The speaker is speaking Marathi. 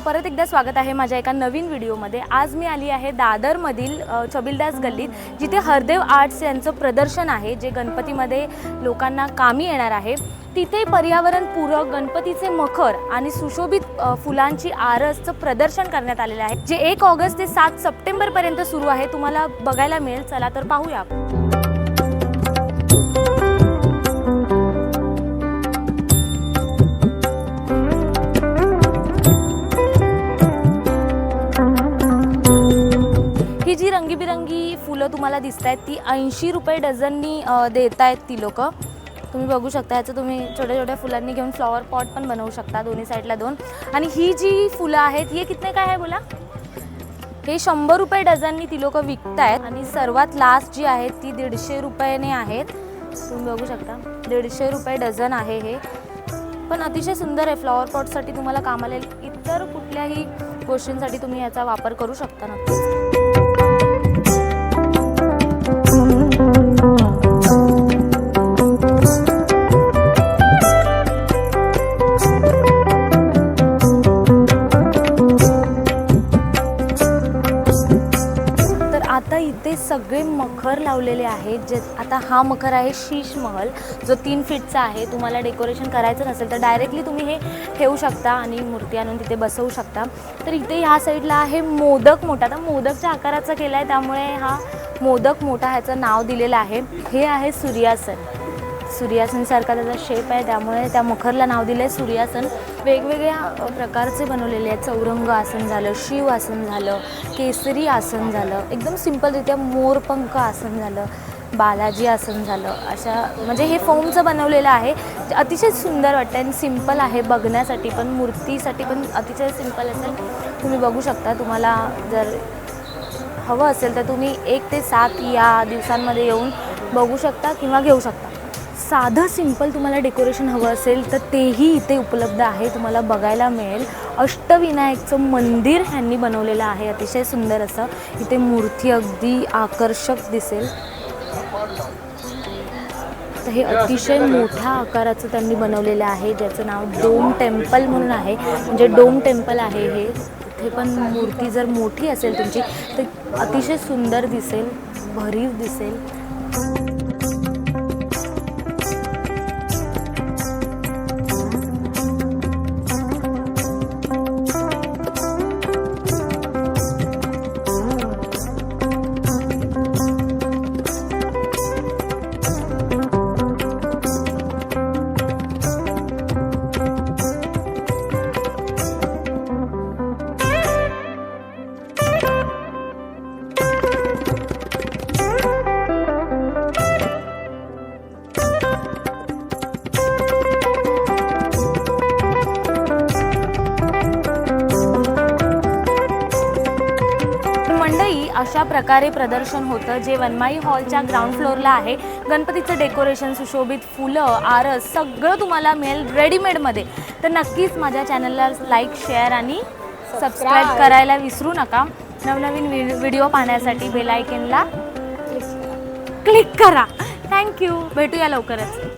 परत एकदा स्वागत आहे माझ्या एका नवीन व्हिडिओमध्ये। आज मी आली आहे दादरमधील छबिलदास गल्लीत, जिथे हरदेव आर्ट्स यांचं प्रदर्शन आहे, जे गणपतीमध्ये लोकांना कामी येणार आहे। तिथे पर्यावरणपूरक गणपतीचे मखर आणि सुशोभित फुलांची आरसचं प्रदर्शन करण्यात आलेलं आहे, जे 1 ऑगस्ट ते 7 सप्टेंबरपर्यंत सुरू आहे। तुम्हाला बघायला मिळेल। चला तर पाहूया। ही जी रंगीबिरंगी फुलं तुम्हाला दिसत आहेत ती 80 रुपये डझननी देत आहेत ती लोक। तुम्ही बघू शकता, याचं तुम्ही छोट्या छोट्या फुलांनी घेऊन फ्लॉवर पॉट पण बनवू शकता, दोन्ही साईडला 2। आणि ही जी फुलं आहेत ये कितने काय आहे बोला? हे 100 रुपये डझननी ती लोक विकत आहेत। आणि सर्वात लास्ट जी आहे ती 150 रुपयाने आहेत। तुम्ही बघू शकता 150 रुपये डझन आहे हे, पण अतिशय सुंदर आहे। फ्लॉवर पॉटसाठी तुम्हाला कामाला येईल। इतर कुठल्याही गोष्टींसाठी तुम्ही याचा वापर करू शकता नक्कीच। आता इथे सगळे मखर लावलेले आहेत। जे आता हा मखर आहे शीश महल, जो 3 फीटचा आहे। तुम्हाला डेकोरेशन करायचं नसेल तर डायरेक्टली तुम्ही हे ठेवू शकता आणि मूर्ती आणून तिथे बसवू शकता। तर इथे ह्या साईडला आहे मोदक मोठा, तर मोदकच्या आकाराचा केला आहे, त्यामुळे हा मोदक मोठा ह्याचं नाव दिलेलं आहे। हे आहे सूर्यासन, सूर्यासनसारखा त्याचा शेप आहे, त्यामुळे त्या मखरला नाव दिलं आहे सूर्यासन। वेगवेगळ्या प्रकारचे बनवलेले आहेत। चौरंग आसन झालं, शिव आसन झालं, केसरी आसन झालं, एकदम सिंपलरित्या मोरपंख आसन झालं, बालाजी आसन झालं। अशा म्हणजे हे फोमचं बनवलेलं आहे, अतिशय सुंदर वाटतं आणि सिंपल आहे बघण्यासाठी पण, मूर्तीसाठी पण अतिशय सिंपल असेल। तुम्ही बघू शकता, तुम्हाला जर हवं असेल तर तुम्ही 1 ते 7 या दिवसांमध्ये येऊन बघू शकता किंवा घेऊ शकता। साधं सिंपल तुम्हाला डेकोरेशन हवं असेल तर तेही इथे उपलब्ध आहे, तुम्हाला बघायला मिळेल। अष्टविनायकचं मंदिर ह्यांनी बनवलेलं आहे, अतिशय सुंदर असं। इथे मूर्ती अगदी आकर्षक दिसेल। तर हे अतिशय मोठ्या आकाराचं त्यांनी बनवलेलं आहे, ज्याचं नाव डोम टेम्पल म्हणून आहे। म्हणजे डोम टेम्पल आहे हे। इथे पण मूर्ती जर मोठी असेल तुमची तर अतिशय सुंदर दिसेल, भरीव दिसेल। अशा प्रकारे प्रदर्शन होतं, जे वनमाई हॉलच्या ग्राउंड फ्लोअरला आहे। गणपतीचं डेकोरेशन, सुशोभित फुलं, आरस सगळं तुम्हाला मिळेल रेडीमेडमध्ये। तर नक्कीच माझ्या चॅनलला लाईक, शेअर आणि सबस्क्राईब करायला विसरू नका। नवनवीन व्हिडिओ पाहण्यासाठी बेल आयकॉनला क्लिक करा। थँक्यू, भेटूया लवकरच।